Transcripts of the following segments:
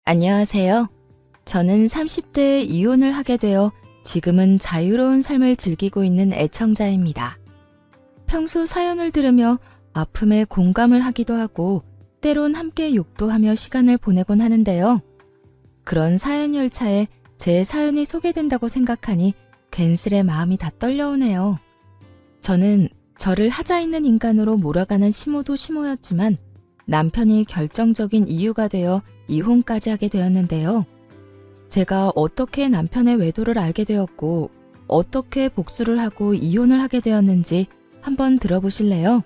안녕하세요. 저는 30대에 이혼을 하게 되어 지금은 자유로운 삶을 즐기고 있는 애청자입니다. 평소 사연을 들으며 아픔에 공감을 하기도 하고 때론 함께 욕도 하며 시간을 보내곤 하는데요. 그런 사연 열차에 제 사연이 소개된다고 생각하니 괜스레 마음이 다 떨려오네요. 저는 저를 하자 있는 인간으로 몰아가는 시모도 시모였지만 남편이 결정적인 이유가 되어 이혼까지 하게 되었는데요. 제가 어떻게 남편의 외도를 알게 되었고 어떻게 복수를 하고 이혼을 하게 되었는지 한번 들어보실래요?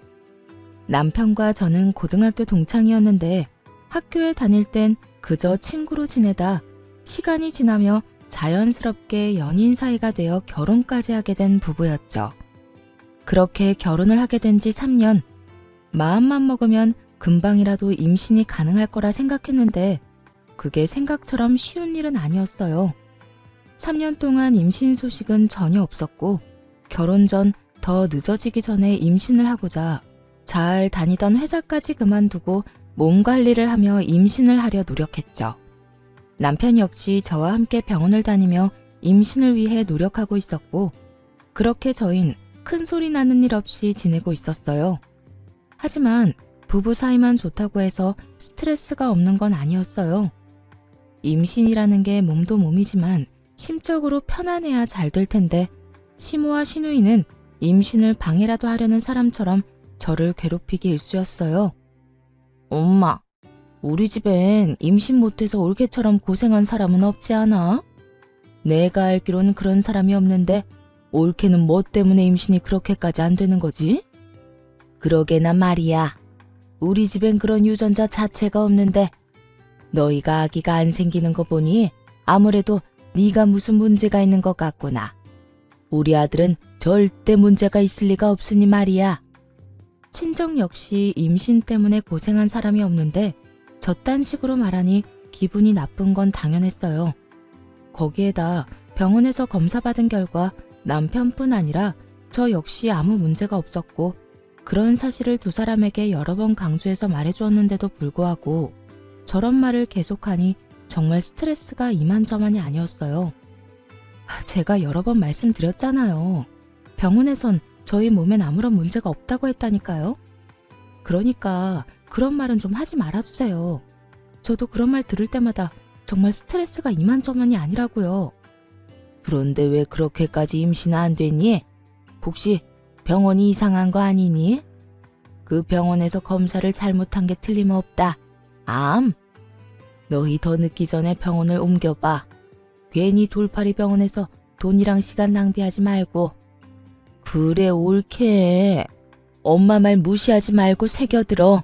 남편과 저는 고등학교 동창이었는데 학교에 다닐 땐 그저 친구로 지내다 시간이 지나며 자연스럽게 연인 사이가 되어 결혼까지 하게 된 부부였죠. 그렇게 결혼을 하게 된 지 3년, 마음만 먹으면 금방이라도 임신이 가능할 거라 생각했는데 그게 생각처럼 쉬운 일은 아니었어요. 3년 동안 임신 소식은 전혀 없었고 결혼 전 더 늦어지기 전에 임신을 하고자 잘 다니던 회사까지 그만두고 몸 관리를 하며 임신을 하려 노력했죠. 남편 역시 저와 함께 병원을 다니며 임신을 위해 노력하고 있었고 그렇게 저흰 큰 소리 나는 일 없이 지내고 있었어요. 하지만 부부 사이만 좋다고 해서 스트레스가 없는 건 아니었어요. 임신이라는 게 몸도 몸이지만 심적으로 편안해야 잘 될 텐데 시모와 시누이는 임신을 방해라도 하려는 사람처럼 저를 괴롭히기 일쑤였어요. 엄마, 우리 집엔 임신 못해서 올케처럼 고생한 사람은 없지 않아? 내가 알기로는 그런 사람이 없는데 올케는 뭐 때문에 임신이 그렇게까지 안 되는 거지? 그러게나 말이야. 우리 집엔 그런 유전자 자체가 없는데 너희가 아기가 안 생기는 거 보니 아무래도 네가 무슨 문제가 있는 것 같구나. 우리 아들은 절대 문제가 있을 리가 없으니 말이야. 친정 역시 임신 때문에 고생한 사람이 없는데 저딴 식으로 말하니 기분이 나쁜 건 당연했어요. 거기에다 병원에서 검사받은 결과 남편뿐 아니라 저 역시 아무 문제가 없었고 그런 사실을 두 사람에게 여러 번 강조해서 말해주었는데도 불구하고 저런 말을 계속하니 정말 스트레스가 이만저만이 아니었어요. 제가 여러 번 말씀드렸잖아요. 병원에선 저희 몸엔 아무런 문제가 없다고 했다니까요. 그러니까 그런 말은 좀 하지 말아주세요. 저도 그런 말 들을 때마다 정말 스트레스가 이만저만이 아니라고요. 그런데 왜 그렇게까지 임신 안 됐니? 혹시 병원이 이상한 거 아니니? 그 병원에서 검사를 잘못한 게 틀림없다. 암? 너희 더 늦기 전에 병원을 옮겨봐. 괜히 돌팔이 병원에서 돈이랑 시간 낭비하지 말고. 그래 옳게. 엄마 말 무시하지 말고 새겨들어.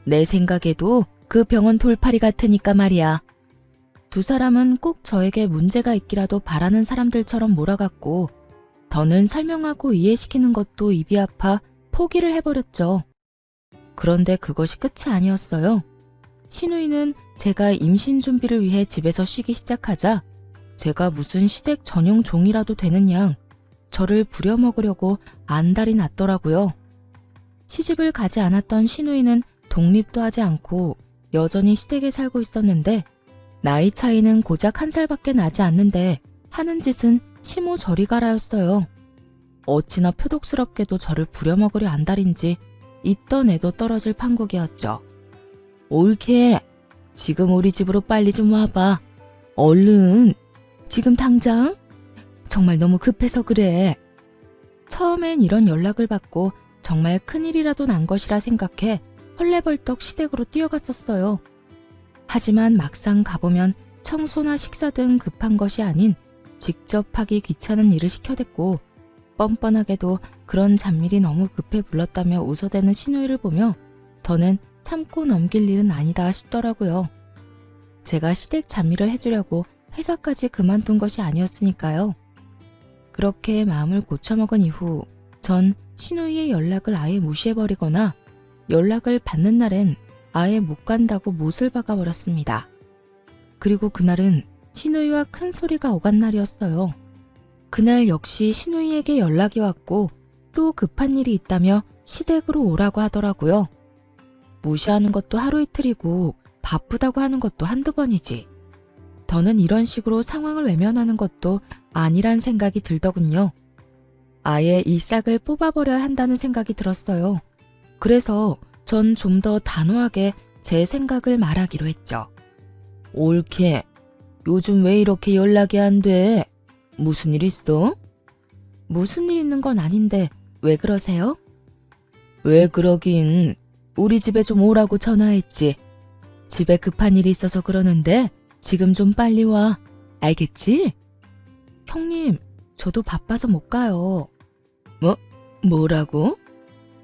내 생각에도 그 병원 돌팔이 같으니까 말이야. 두 사람은 꼭 저에게 문제가 있기라도 바라는 사람들처럼 몰아갔고 더는 설명하고 이해시키는 것도 입이 아파 포기를 해버렸죠. 그런데 그것이 끝이 아니었어요. 시누이는 제가 임신 준비를 위해 집에서 쉬기 시작하자 제가 무슨 시댁 전용 종이라도 되는 양 저를 부려먹으려고 안달이 났더라고요. 시집을 가지 않았던 시누이는 독립도 하지 않고 여전히 시댁에 살고 있었는데 나이 차이는 고작 1살밖에 나지 않는데 하는 짓은 시모 저리 가라였어요. 어찌나 표독스럽게도 저를 부려먹으려 안달인지 있던 애도 떨어질 판국이었죠. 옳게. 지금 우리 집으로 빨리 좀 와봐. 얼른. 지금 당장? 정말 너무 급해서 그래. 처음엔 이런 연락을 받고 정말 큰일이라도 난 것이라 생각해 헐레벌떡 시댁으로 뛰어갔었어요. 하지만 막상 가보면 청소나 식사 등 급한 것이 아닌 직접 하기 귀찮은 일을 시켜댔고 뻔뻔하게도 그런 잡일이 너무 급해 불렀다며 웃어대는 시누이를 보며 더는 참고 넘길 일은 아니다 싶더라고요. 제가 시댁 잡일을 해주려고 회사까지 그만둔 것이 아니었으니까요. 그렇게 마음을 고쳐먹은 이후 전 시누이의 연락을 아예 무시해버리거나 연락을 받는 날엔 아예 못 간다고 못을 박아버렸습니다. 그리고 그날은 시누이와 큰 소리가 오간 날이었어요. 그날 역시 시누이에게 연락이 왔고 또 급한 일이 있다며 시댁으로 오라고 하더라고요. 무시하는 것도 하루 이틀이고 바쁘다고 하는 것도 한두 번이지. 더는 이런 식으로 상황을 외면하는 것도 아니란 생각이 들더군요. 아예 이 싹을 뽑아버려야 한다는 생각이 들었어요. 그래서 전 좀 더 단호하게 제 생각을 말하기로 했죠. 옳게. 요즘 왜 이렇게 연락이 안 돼? 무슨 일 있어? 무슨 일 있는 건 아닌데 왜 그러세요? 왜 그러긴. 우리 집에 좀 오라고 전화했지. 집에 급한 일이 있어서 그러는데 지금 좀 빨리 와. 알겠지? 형님, 저도 바빠서 못 가요. 뭐라고?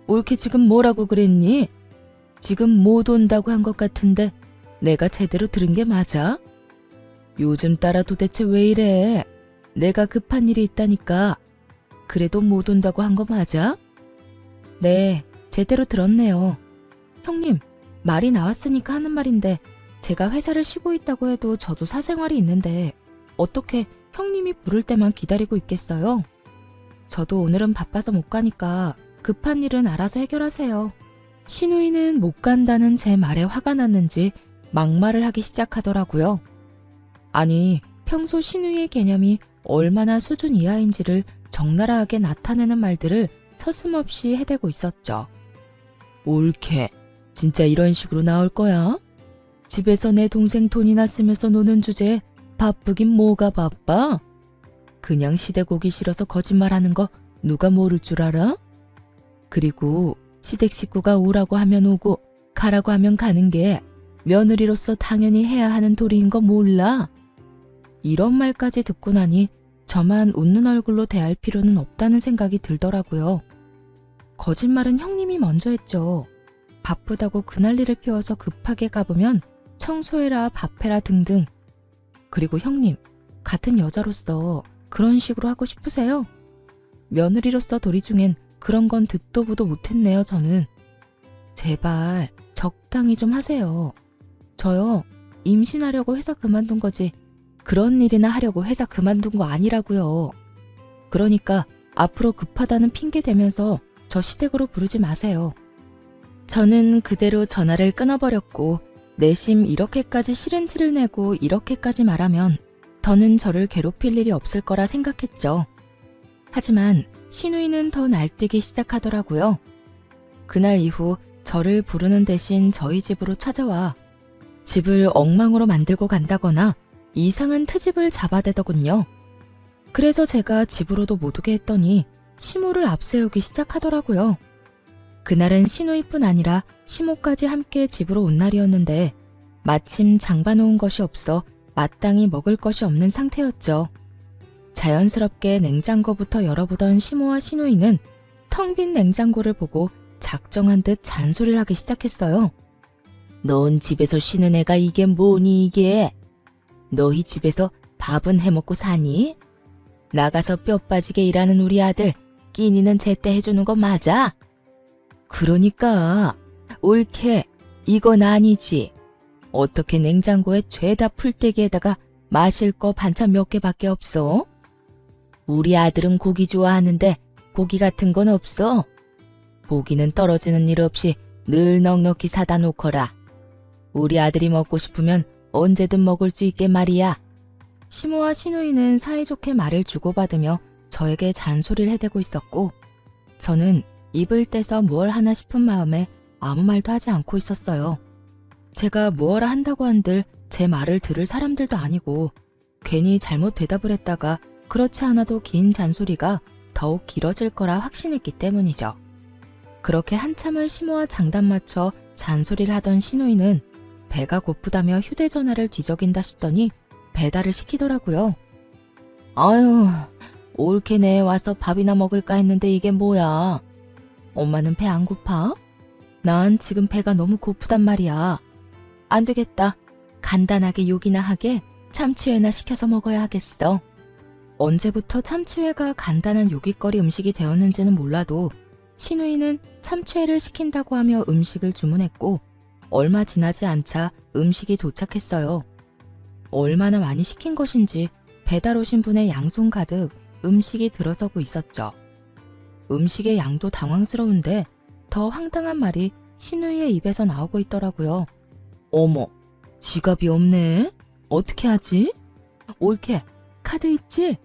옳게 지금 뭐라고 그랬니? 지금 못 온다고 한 것 같은데 내가 제대로 들은 게 맞아? 요즘 따라 도대체 왜 이래? 내가 급한 일이 있다니까. 그래도 못 온다고 한 거 맞아? 네, 제대로 들었네요. 형님, 말이 나왔으니까 하는 말인데 제가 회사를 쉬고 있다고 해도 저도 사생활이 있는데 어떻게 형님이 부를 때만 기다리고 있겠어요? 저도 오늘은 바빠서 못 가니까 급한 일은 알아서 해결하세요. 신우이는 못 간다는 제 말에 화가 났는지 막말을 하기 시작하더라고요. 아니, 평소 신우이의 개념이 얼마나 수준 이하인지를 적나라하게 나타내는 말들을 서슴없이 해대고 있었죠. 옳게. 진짜 이런 식으로 나올 거야? 집에서 내 동생 돈이나 쓰면서 노는 주제에 바쁘긴 뭐가 바빠? 그냥 시댁 오기 싫어서 거짓말하는 거 누가 모를 줄 알아? 그리고 시댁 식구가 오라고 하면 오고 가라고 하면 가는 게 며느리로서 당연히 해야 하는 도리인 거 몰라? 이런 말까지 듣고 나니 저만 웃는 얼굴로 대할 필요는 없다는 생각이 들더라고요. 거짓말은 형님이 먼저 했죠. 바쁘다고 그날 일을 피워서 급하게 가보면 청소해라 밥해라 등등. 그리고 형님, 같은 여자로서 그런 식으로 하고 싶으세요? 며느리로서 도리 중엔 그런 건 듣도 보도 못했네요, 저는. 제발 적당히 좀 하세요. 저요, 임신하려고 회사 그만둔 거지 그런 일이나 하려고 회사 그만둔 거 아니라고요. 그러니까 앞으로 급하다는 핑계 대면서 저 시댁으로 부르지 마세요. 저는 그대로 전화를 끊어버렸고 내심 이렇게까지 싫은 티를 내고 이렇게까지 말하면 더는 저를 괴롭힐 일이 없을 거라 생각했죠. 하지만 신우이는 더 날뛰기 시작하더라고요. 그날 이후 저를 부르는 대신 저희 집으로 찾아와 집을 엉망으로 만들고 간다거나 이상한 트집을 잡아대더군요. 그래서 제가 집으로도 못 오게 했더니 시모를 앞세우기 시작하더라고요. 그날은 신우이뿐 아니라 시모까지 함께 집으로 온 날이었는데 마침 장봐놓은 것이 없어 마땅히 먹을 것이 없는 상태였죠. 자연스럽게 냉장고부터 열어보던 시모와 신우이는 텅 빈 냉장고를 보고 작정한 듯 잔소리를 하기 시작했어요. 넌 집에서 쉬는 애가 이게 뭐니 이게? 너희 집에서 밥은 해먹고 사니? 나가서 뼈 빠지게 일하는 우리 아들 끼니는 제때 해주는 거 맞아? 그러니까 옳게 이건 아니지. 어떻게 냉장고에 죄다 풀떼기에다가 마실 거 반찬 몇 개밖에 없어? 우리 아들은 고기 좋아하는데 고기 같은 건 없어? 고기는 떨어지는 일 없이 늘 넉넉히 사다 놓거라. 우리 아들이 먹고 싶으면 언제든 먹을 수 있게 말이야. 시모와 신우이는 사이좋게 말을 주고받으며 저에게 잔소리를 해대고 있었고 저는 입을 떼서 무얼 하나 싶은 마음에 아무 말도 하지 않고 있었어요. 제가 무엇라 한다고 한들 제 말을 들을 사람들도 아니고 괜히 잘못 대답을 했다가 그렇지 않아도 긴 잔소리가 더욱 길어질 거라 확신했기 때문이죠. 그렇게 한참을 시모와 장단 맞춰 잔소리를 하던 신우이는 배가 고프다며 휴대전화를 뒤적인다 싶더니 배달을 시키더라고요. 아유, 옳게 내 와서 밥이나 먹을까 했는데 이게 뭐야? 엄마는 배 안 고파? 난 지금 배가 너무 고프단 말이야. 안 되겠다. 간단하게 요기나 하게 참치회나 시켜서 먹어야 하겠어. 언제부터 참치회가 간단한 요깃거리 음식이 되었는지는 몰라도 신우이는 참치회를 시킨다고 하며 음식을 주문했고 얼마 지나지 않자 음식이 도착했어요. 얼마나 많이 시킨 것인지 배달 오신 분의 양손 가득 음식이 들어서고 있었죠. 음식의 양도 당황스러운데 더 황당한 말이 신우이의 입에서 나오고 있더라고요. 어머, 지갑이 없네. 어떻게 하지? 올케, 카드 있지?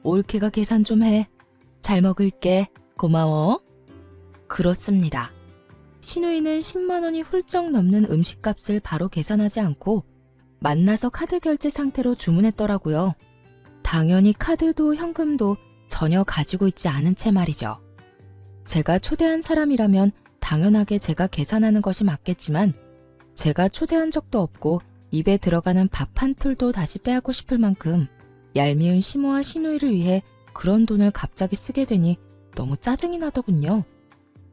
올케가 계산 좀 해. 잘 먹을게. 고마워. 그렇습니다. 신우이는 10만 원이 훌쩍 넘는 음식값을 바로 계산하지 않고 만나서 카드 결제 상태로 주문했더라고요. 당연히 카드도 현금도 전혀 가지고 있지 않은 채 말이죠. 제가 초대한 사람이라면 당연하게 제가 계산하는 것이 맞겠지만 제가 초대한 적도 없고 입에 들어가는 밥 한 톨도 다시 빼앗고 싶을 만큼 얄미운 시모와 시누이를 위해 그런 돈을 갑자기 쓰게 되니 너무 짜증이 나더군요.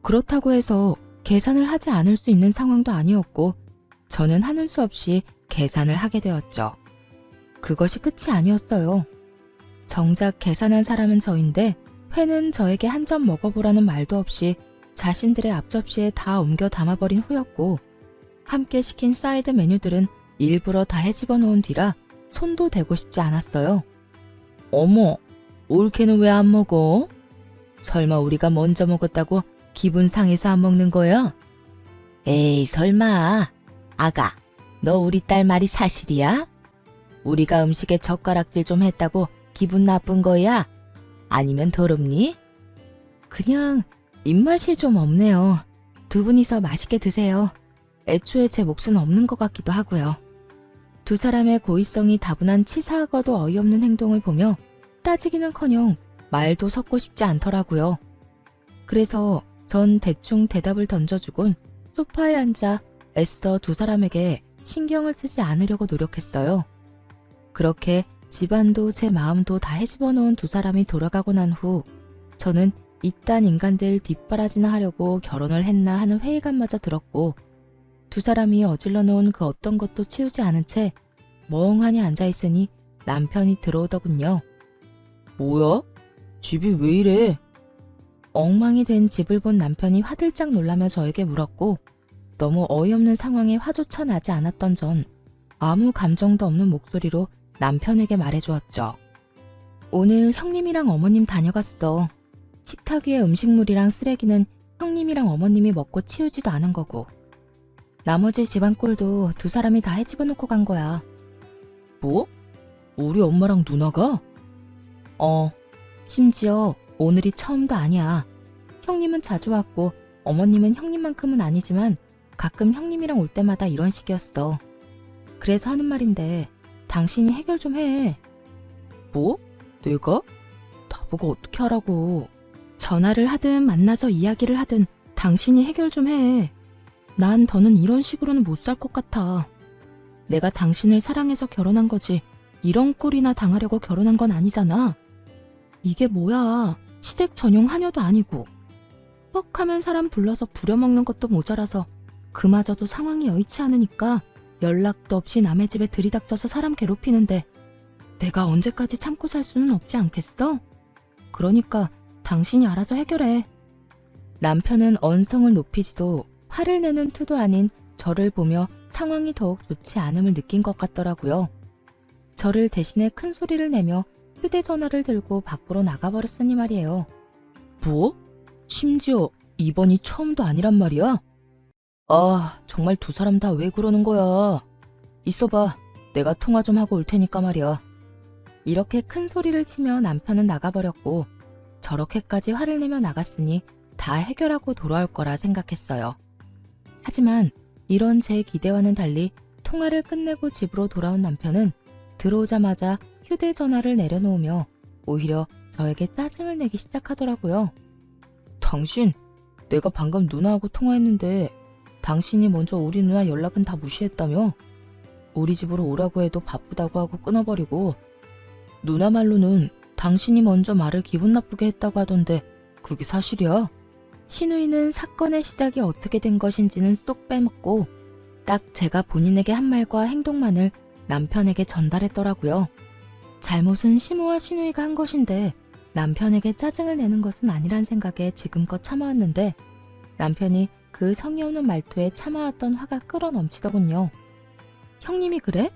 그렇다고 해서 계산을 하지 않을 수 있는 상황도 아니었고 저는 하는 수 없이 계산을 하게 되었죠. 그것이 끝이 아니었어요. 정작 계산한 사람은 저인데 회는 저에게 한 점 먹어보라는 말도 없이 자신들의 앞접시에 다 옮겨 담아버린 후였고 함께 시킨 사이드 메뉴들은 일부러 다 헤집어 놓은 뒤라 손도 대고 싶지 않았어요. 어머, 올케는 왜 안 먹어? 설마 우리가 먼저 먹었다고 기분 상해서 안 먹는 거야? 에이, 설마. 아가, 너 우리 딸 말이 사실이야? 우리가 음식에 젓가락질 좀 했다고 기분 나쁜 거야? 아니면 더럽니? 그냥 입맛이 좀 없네요. 두 분이서 맛있게 드세요. 애초에 제 몫은 없는 것 같기도 하고요. 두 사람의 고의성이 다분한 치사하고도 어이없는 행동을 보며 따지기는커녕 말도 섞고 싶지 않더라고요. 그래서 전 대충 대답을 던져주곤 소파에 앉아 애써 두 사람에게 신경을 쓰지 않으려고 노력했어요. 그렇게 집안도 제 마음도 다 헤집어 놓은 두 사람이 돌아가고 난 후 저는 이딴 인간들 뒷바라지나 하려고 결혼을 했나 하는 회의감마저 들었고 두 사람이 어질러 놓은 그 어떤 것도 치우지 않은 채 멍하니 앉아있으니 남편이 들어오더군요. 뭐야? 집이 왜 이래? 엉망이 된 집을 본 남편이 화들짝 놀라며 저에게 물었고 너무 어이없는 상황에 화조차 나지 않았던 전 아무 감정도 없는 목소리로 남편에게 말해주었죠. 오늘 형님이랑 어머님 다녀갔어. 식탁 위에 음식물이랑 쓰레기는 형님이랑 어머님이 먹고 치우지도 않은 거고 나머지 집안 꼴도 두 사람이 다 헤집어 놓고 간 거야. 뭐? 우리 엄마랑 누나가? 심지어 오늘이 처음도 아니야. 형님은 자주 왔고 어머님은 형님만큼은 아니지만 가끔 형님이랑 올 때마다 이런 식이었어. 그래서 하는 말인데 당신이 해결 좀 해. 뭐? 내가? 나보고 어떻게 하라고. 전화를 하든 만나서 이야기를 하든 당신이 해결 좀 해. 난 더는 이런 식으로는 못 살 것 같아. 내가 당신을 사랑해서 결혼한 거지 이런 꼴이나 당하려고 결혼한 건 아니잖아. 이게 뭐야. 시댁 전용 하녀도 아니고. 뻑하면 사람 불러서 부려먹는 것도 모자라서 그마저도 상황이 여의치 않으니까 연락도 없이 남의 집에 들이닥쳐서 사람 괴롭히는데 내가 언제까지 참고 살 수는 없지 않겠어? 그러니까 당신이 알아서 해결해. 남편은 언성을 높이지도 화를 내는 투도 아닌 저를 보며 상황이 더욱 좋지 않음을 느낀 것 같더라고요. 저를 대신에 큰 소리를 내며 휴대전화를 들고 밖으로 나가버렸으니 말이에요. 뭐? 심지어 이번이 처음도 아니란 말이야? 아, 정말 두 사람 다 왜 그러는 거야? 있어봐. 내가 통화 좀 하고 올 테니까 말이야. 이렇게 큰 소리를 치며 남편은 나가버렸고 저렇게까지 화를 내며 나갔으니 다 해결하고 돌아올 거라 생각했어요. 하지만 이런 제 기대와는 달리 통화를 끝내고 집으로 돌아온 남편은 들어오자마자 휴대전화를 내려놓으며 오히려 저에게 짜증을 내기 시작하더라고요. 당신, 내가 방금 누나하고 통화했는데 당신이 먼저 우리 누나 연락은 다 무시했다며? 우리 집으로 오라고 해도 바쁘다고 하고 끊어버리고 누나 말로는 당신이 먼저 말을 기분 나쁘게 했다고 하던데 그게 사실이야? 신우이는 사건의 시작이 어떻게 된 것인지는 쏙 빼먹고 딱 제가 본인에게 한 말과 행동만을 남편에게 전달했더라고요. 잘못은 시모와 신우이가 한 것인데 남편에게 짜증을 내는 것은 아니란 생각에 지금껏 참아왔는데 남편이 그 성의 없는 말투에 참아왔던 화가 끌어넘치더군요. 형님이 그래?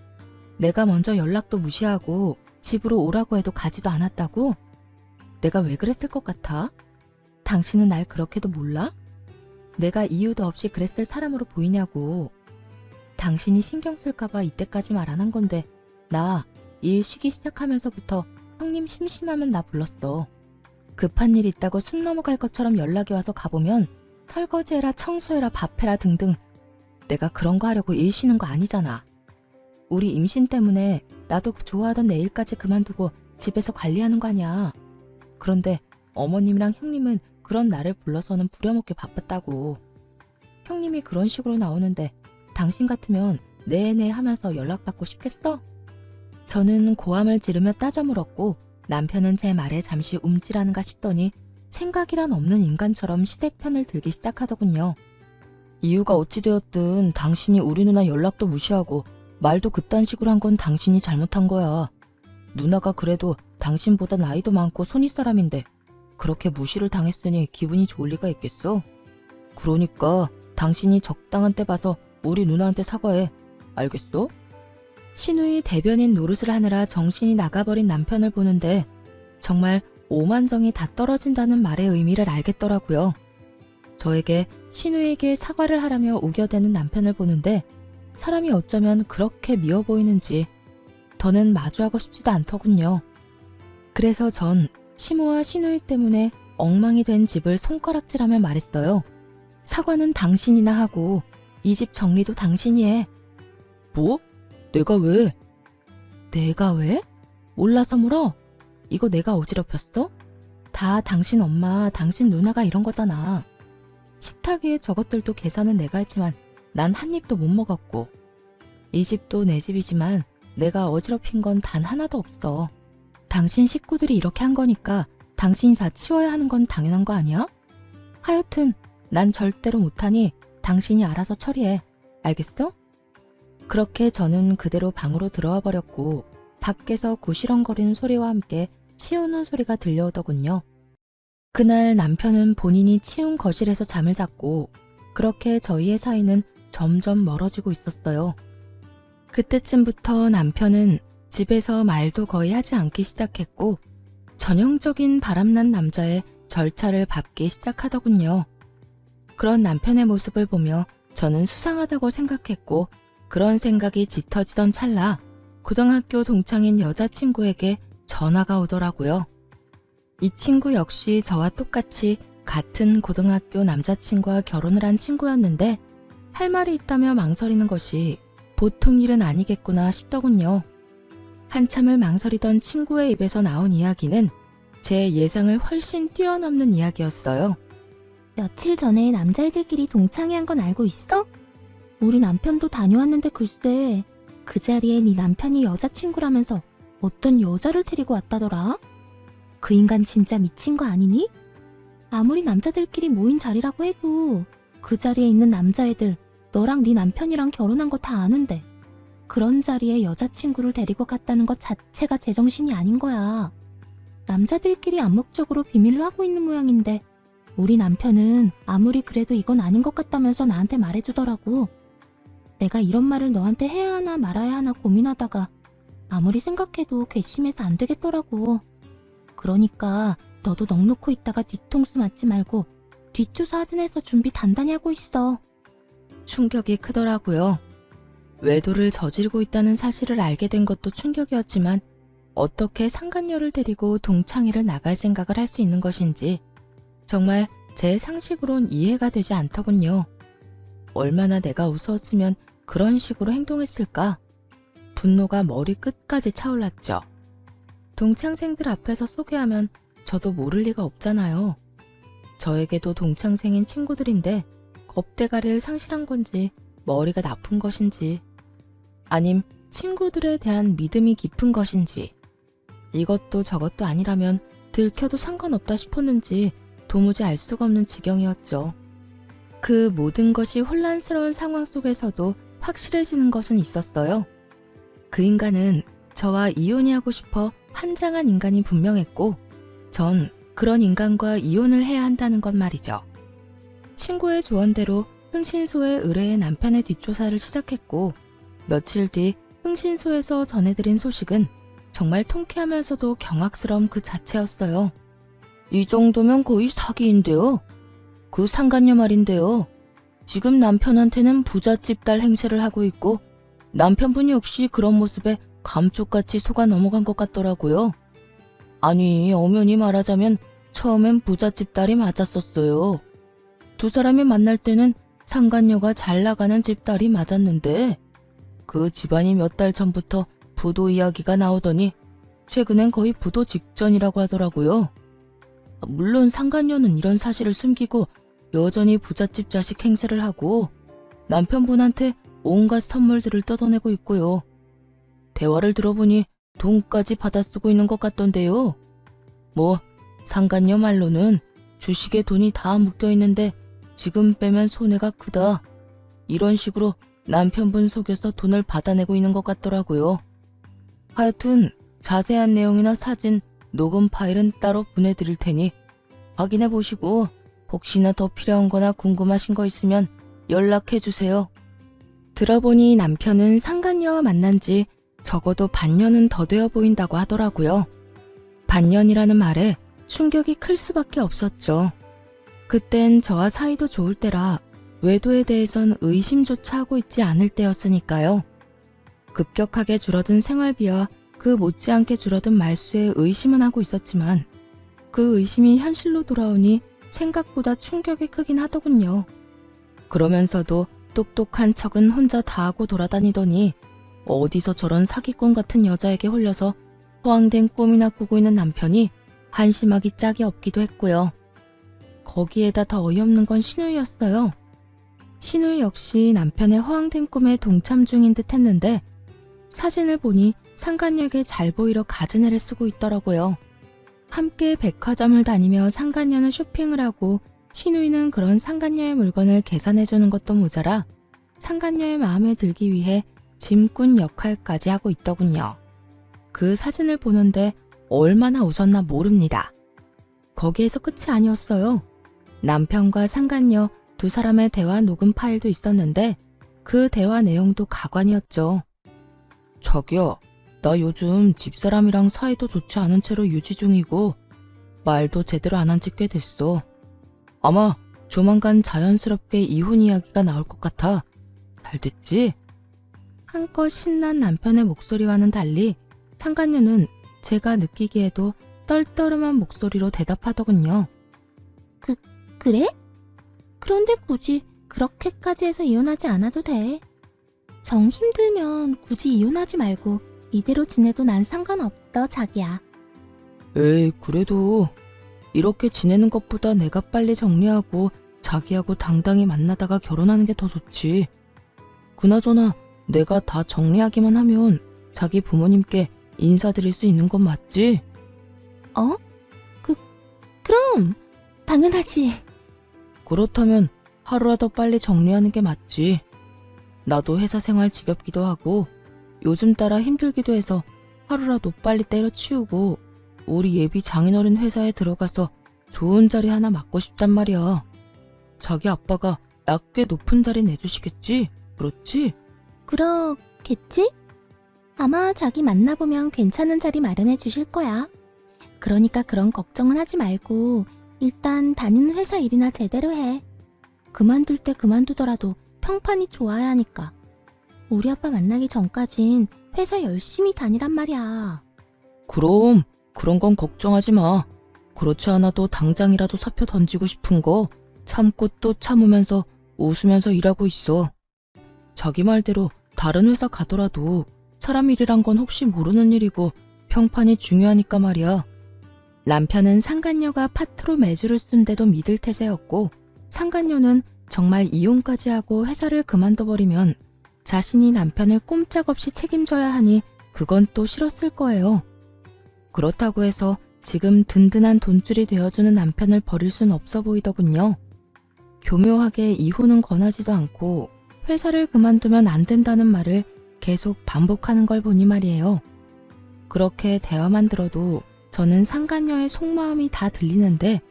내가 먼저 연락도 무시하고 집으로 오라고 해도 가지도 않았다고? 내가 왜 그랬을 것 같아? 당신은 날 그렇게도 몰라? 내가 이유도 없이 그랬을 사람으로 보이냐고. 당신이 신경 쓸까봐 이때까지 말 안 한 건데 나 일 쉬기 시작하면서부터 형님 심심하면 나 불렀어. 급한 일 있다고 숨 넘어갈 것처럼 연락이 와서 가보면 설거지해라 청소해라 밥해라 등등. 내가 그런 거 하려고 일 쉬는 거 아니잖아. 우리 임신 때문에 나도 좋아하던 내 일까지 그만두고 집에서 관리하는 거 아니야. 그런데 어머님이랑 형님은 그런 나를 불러서는 부려먹기 바빴다고. 형님이 그런 식으로 나오는데 당신 같으면 네네 하면서 연락받고 싶겠어? 저는 고함을 지르며 따져 물었고 남편은 제 말에 잠시 움찔하는가 싶더니 생각이란 없는 인간처럼 시댁 편을 들기 시작하더군요. 이유가 어찌 되었든 당신이 우리 누나 연락도 무시하고 말도 그딴 식으로 한 건 당신이 잘못한 거야. 누나가 그래도 당신보다 나이도 많고 손윗 사람인데 그렇게 무시를 당했으니 기분이 좋을 리가 있겠어? 그러니까 당신이 적당한 때 봐서 우리 누나한테 사과해. 알겠어? 신우이 대변인 노릇을 하느라 정신이 나가버린 남편을 보는데 정말 오만정이 다 떨어진다는 말의 의미를 알겠더라고요. 저에게 신우이에게 사과를 하라며 우겨대는 남편을 보는데 사람이 어쩌면 그렇게 미워 보이는지 더는 마주하고 싶지도 않더군요. 그래서 전 시모와 신우이 때문에 엉망이 된 집을 손가락질하며 말했어요. 사과는 당신이나 하고 이 집 정리도 당신이 해. 뭐? 내가 왜? 내가 왜? 몰라서 물어? 이거 내가 어지럽혔어? 다 당신 엄마, 당신 누나가 이런 거잖아. 식탁 위에 저것들도 계산은 내가 했지만 난 한 입도 못 먹었고 이 집도 내 집이지만 내가 어지럽힌 건 단 하나도 없어. 당신 식구들이 이렇게 한 거니까 당신이 다 치워야 하는 건 당연한 거 아니야? 하여튼 난 절대로 못하니 당신이 알아서 처리해. 알겠어? 그렇게 저는 그대로 방으로 들어와 버렸고 밖에서 구시렁거리는 소리와 함께 치우는 소리가 들려오더군요. 그날 남편은 본인이 치운 거실에서 잠을 잤고 그렇게 저희의 사이는 점점 멀어지고 있었어요. 그때쯤부터 남편은 집에서 말도 거의 하지 않기 시작했고 전형적인 바람난 남자의 절차를 밟기 시작하더군요. 그런 남편의 모습을 보며 저는 수상하다고 생각했고 그런 생각이 짙어지던 찰나 고등학교 동창인 여자친구에게 전화가 오더라고요. 이 친구 역시 저와 똑같이 같은 고등학교 남자친구와 결혼을 한 친구였는데 할 말이 있다며 망설이는 것이 보통 일은 아니겠구나 싶더군요. 한참을 망설이던 친구의 입에서 나온 이야기는 제 예상을 훨씬 뛰어넘는 이야기였어요. 며칠 전에 남자애들끼리 동창회 한 건 알고 있어? 우리 남편도 다녀왔는데 글쎄 그 자리에 네 남편이 여자친구라면서 어떤 여자를 데리고 왔다더라? 그 인간 진짜 미친 거 아니니? 아무리 남자들끼리 모인 자리라고 해도 그 자리에 있는 남자애들 너랑 네 남편이랑 결혼한 거 다 아는데 그런 자리에 여자친구를 데리고 갔다는 것 자체가 제정신이 아닌 거야. 남자들끼리 암묵적으로 비밀로 하고 있는 모양인데 우리 남편은 아무리 그래도 이건 아닌 것 같다면서 나한테 말해주더라고. 내가 이런 말을 너한테 해야 하나 말아야 하나 고민하다가 아무리 생각해도 괘씸해서 안 되겠더라고. 그러니까 너도 넋 놓고 있다가 뒤통수 맞지 말고 뒷조사 하든 해서 준비 단단히 하고 있어. 충격이 크더라고요. 외도를 저지르고 있다는 사실을 알게 된 것도 충격이었지만 어떻게 상간녀를 데리고 동창회를 나갈 생각을 할 수 있는 것인지 정말 제 상식으론 이해가 되지 않더군요. 얼마나 내가 우스웠으면 그런 식으로 행동했을까? 분노가 머리 끝까지 차올랐죠. 동창생들 앞에서 소개하면 저도 모를 리가 없잖아요. 저에게도 동창생인 친구들인데 겁대가리를 상실한 건지 머리가 나쁜 것인지 아님 친구들에 대한 믿음이 깊은 것인지 이것도 저것도 아니라면 들켜도 상관없다 싶었는지 도무지 알 수가 없는 지경이었죠. 그 모든 것이 혼란스러운 상황 속에서도 확실해지는 것은 있었어요. 그 인간은 저와 이혼이 하고 싶어 한장한 인간이 분명했고 전 그런 인간과 이혼을 해야 한다는 것 말이죠. 친구의 조언대로 흥신소에 의뢰해 남편의 뒷조사를 시작했고 며칠 뒤 흥신소에서 전해드린 소식은 정말 통쾌하면서도 경악스러움 그 자체였어요. 이 정도면 거의 사기인데요. 그 상간녀 말인데요. 지금 남편한테는 부잣집 딸 행세를 하고 있고 남편분이 역시 그런 모습에 감쪽같이 속아 넘어간 것 같더라고요. 아니, 엄연히 말하자면 처음엔 부잣집 딸이 맞았었어요. 두 사람이 만날 때는 상간녀가 잘 나가는 집 딸이 맞았는데 그 집안이 몇 달 전부터 부도 이야기가 나오더니 최근엔 거의 부도 직전이라고 하더라고요. 물론 상간녀는 이런 사실을 숨기고 여전히 부잣집 자식 행세를 하고 남편분한테 온갖 선물들을 뜯어내고 있고요. 대화를 들어보니 돈까지 받아 쓰고 있는 것 같던데요. 뭐 상간녀 말로는 주식에 돈이 다 묶여 있는데 지금 빼면 손해가 크다. 이런 식으로 남편분 속여서 돈을 받아내고 있는 것 같더라고요. 하여튼 자세한 내용이나 사진, 녹음 파일은 따로 보내드릴 테니 확인해 보시고 혹시나 더 필요한 거나 궁금하신 거 있으면 연락해 주세요. 들어보니 남편은 상간녀와 만난 지 적어도 반년은 더 되어 보인다고 하더라고요. 반년이라는 말에 충격이 클 수밖에 없었죠. 그땐 저와 사이도 좋을 때라 외도에 대해선 의심조차 하고 있지 않을 때였으니까요. 급격하게 줄어든 생활비와 그 못지않게 줄어든 말수에 의심은 하고 있었지만 그 의심이 현실로 돌아오니 생각보다 충격이 크긴 하더군요. 그러면서도 똑똑한 척은 혼자 다 하고 돌아다니더니 어디서 저런 사기꾼 같은 여자에게 홀려서 허황된 꿈이나 꾸고 있는 남편이 한심하기 짝이 없기도 했고요. 거기에다 더 어이없는 건 신우이였어요. 신우이 역시 남편의 허황된 꿈에 동참 중인 듯 했는데 사진을 보니 상간녀에게 잘 보이려 가진 애를 쓰고 있더라고요. 함께 백화점을 다니며 상간녀는 쇼핑을 하고 신우이는 그런 상간녀의 물건을 계산해주는 것도 모자라 상간녀의 마음에 들기 위해 짐꾼 역할까지 하고 있더군요. 그 사진을 보는데 얼마나 웃었나 모릅니다. 거기에서 끝이 아니었어요. 남편과 상간녀 두 사람의 대화 녹음 파일도 있었는데 그 대화 내용도 가관이었죠. 자기야, 나 요즘 집사람이랑 사이도 좋지 않은 채로 유지 중이고 말도 제대로 안 한 지 꽤 됐어. 아마 조만간 자연스럽게 이혼 이야기가 나올 것 같아. 잘 됐지? 한껏 신난 남편의 목소리와는 달리 상간녀는 제가 느끼기에도 떨떠름한 목소리로 대답하더군요. 그래? 그런데 굳이 그렇게까지 해서 이혼하지 않아도 돼. 정 힘들면 굳이 이혼하지 말고 이대로 지내도 난 상관없어, 자기야. 에이, 그래도 이렇게 지내는 것보다 내가 빨리 정리하고 자기하고 당당히 만나다가 결혼하는 게 더 좋지. 그나저나 내가 다 정리하기만 하면 자기 부모님께 인사드릴 수 있는 건 맞지? 어? 그럼 당연하지. 그렇다면 하루라도 빨리 정리하는 게 맞지. 나도 회사 생활 지겹기도 하고 요즘 따라 힘들기도 해서 하루라도 빨리 때려치우고 우리 예비 장인어른 회사에 들어가서 좋은 자리 하나 맡고 싶단 말이야. 자기 아빠가 나 꽤 높은 자리 내주시겠지? 그렇지? 그렇겠지? 아마 자기 만나보면 괜찮은 자리 마련해 주실 거야. 그러니까 그런 걱정은 하지 말고 일단 다니는 회사 일이나 제대로 해. 그만둘 때 그만두더라도 평판이 좋아야 하니까. 우리 아빠 만나기 전까진 회사 열심히 다니란 말이야. 그럼 그런 건 걱정하지 마. 그렇지 않아도 당장이라도 사표 던지고 싶은 거 참고 또 참으면서 웃으면서 일하고 있어. 자기 말대로 다른 회사 가더라도 사람 일이란 건 혹시 모르는 일이고 평판이 중요하니까 말이야. 남편은 상간녀가 파트로 매주를 쓴데도 믿을 태세였고 상간녀는 정말 이혼까지 하고 회사를 그만둬버리면 자신이 남편을 꼼짝없이 책임져야 하니 그건 또 싫었을 거예요. 그렇다고 해서 지금 든든한 돈줄이 되어주는 남편을 버릴 순 없어 보이더군요. 교묘하게 이혼은 권하지도 않고 회사를 그만두면 안 된다는 말을 계속 반복하는 걸 보니 말이에요. 그렇게 대화만 들어도 저는 상간녀의 속마음이 다 들리는데